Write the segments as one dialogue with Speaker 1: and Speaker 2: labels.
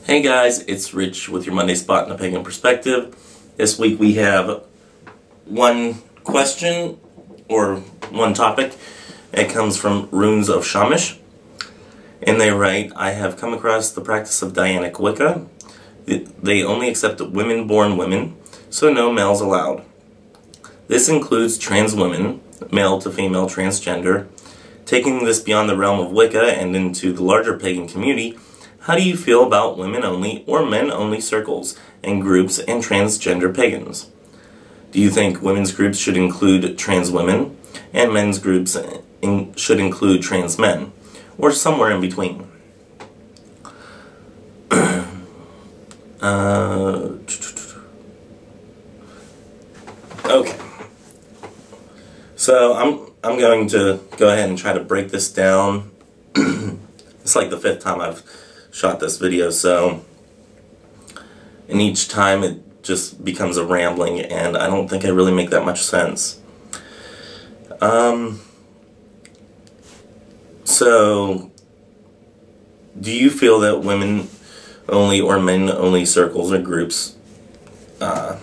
Speaker 1: Hey guys, it's Rich with your Monday Spot in a Pagan Perspective. This week we have one question, or one topic. It comes from Runes of Shamash. And they write, I have come across the practice of Dianic Wicca. They only accept women-born women, so no males allowed. This includes trans women, male to female transgender. Taking this beyond the realm of Wicca and into the larger pagan community, how do you feel about women-only or men-only circles and groups and transgender pagans? Do you think women's groups should include trans women and men's groups should include trans men, or somewhere in between? Okay. So I'm going to go ahead and try to break this down. It's like the 5th time I've shot this video, and each time it just becomes a rambling, and I don't think I really make that much sense. So do you feel that women only or men only circles or groups are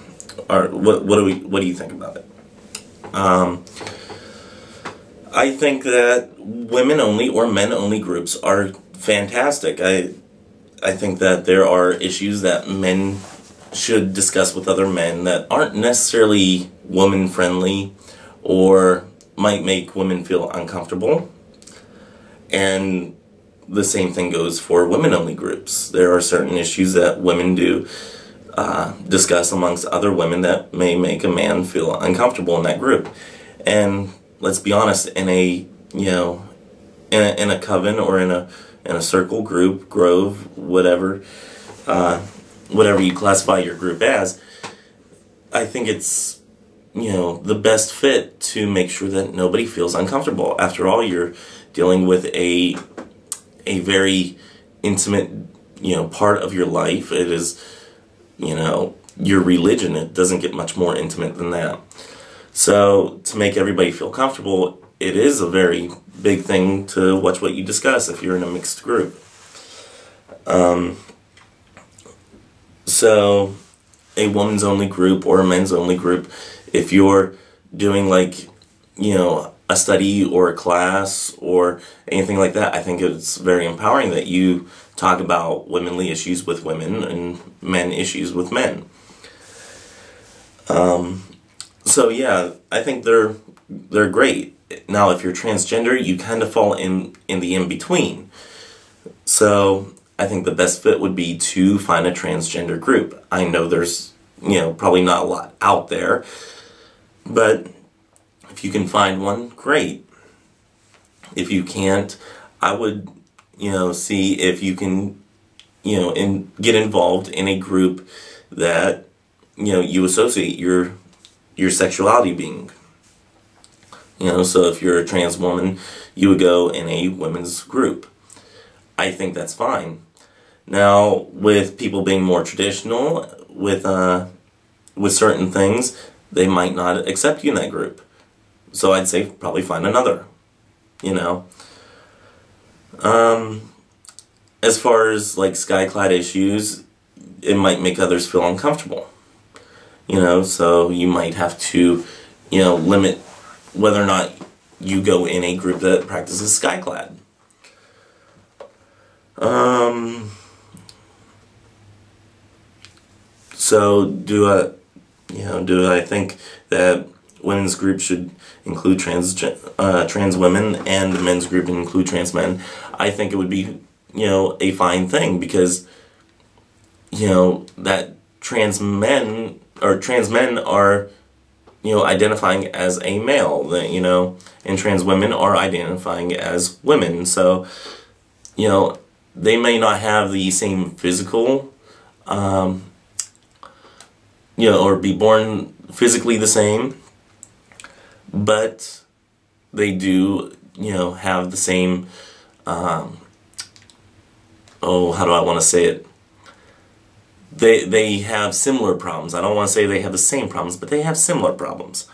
Speaker 1: what do you think about it? I think that women only or men only groups are fantastic. I think that there are issues that men should discuss with other men that aren't necessarily woman friendly or might make women feel uncomfortable. And the same thing goes for women only groups. There are certain issues that women do discuss amongst other women that may make a man feel uncomfortable in that group. And let's be honest, in a in a coven or in a circle, group, grove, whatever you classify your group as, I think it's the best fit to make sure that nobody feels uncomfortable. After all, you're dealing with a very intimate part of your life. It is your religion. It doesn't get much more intimate than that. So to make everybody feel comfortable, it is a very big thing to watch what you discuss if you're in a mixed group. So a woman's only group or a men's only group, if you're doing like a study or a class or anything like that, I think it's very empowering that you talk about womenly issues with women and men issues with men. So yeah, I think they're great. Now, if you're transgender, you kind of fall in the in-between. So I think the best fit would be to find a transgender group. I know there's probably not a lot out there, but if you can find one, great. If you can't, I would see if you can get involved in a group that you associate your sexuality being. So if you're a trans woman, you would go in a women's group. I think that's fine. Now, with people being more traditional with certain things, they might not accept you in that group. So I'd say probably find another. As far as like skyclad issues, it might make others feel uncomfortable. So you might have to, limit whether or not you go in a group that practices skyclad. So do I think that women's group should include trans women and the men's group include trans men? I think it would be, a fine thing, because, that trans men are, identifying as a male, and trans women are identifying as women. So, they may not have the same physical, or be born physically the same, but they do, have the same, how do I want to say it? They have similar problems. I don't want to say they have the same problems, but they have similar problems.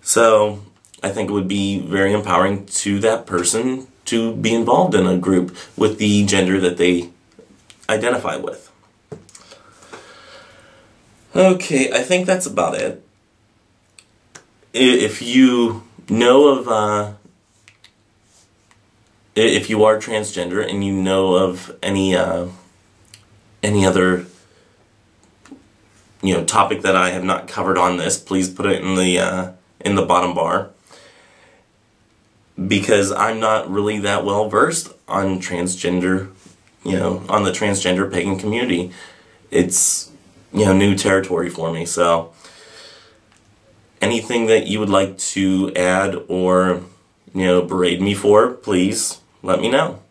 Speaker 1: So I think it would be very empowering to that person to be involved in a group with the gender that they identify with. Okay, I think that's about it. If you know of, if you are transgender and you know of any other, topic that I have not covered on this, please put it in the bottom bar, because I'm not really that well versed on transgender, on the transgender pagan community. It's, new territory for me. So anything that you would like to add or, berate me for, please let me know.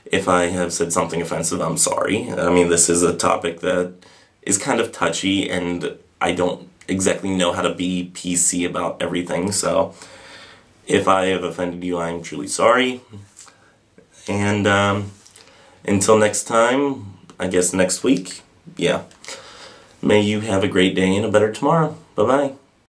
Speaker 1: If I have said something offensive, I'm sorry. I mean, this is a topic that is kind of touchy, and I don't exactly know how to be PC about everything, so if I have offended you, I'm truly sorry. And until next time, I guess next week, yeah. May you have a great day and a better tomorrow. Bye-bye.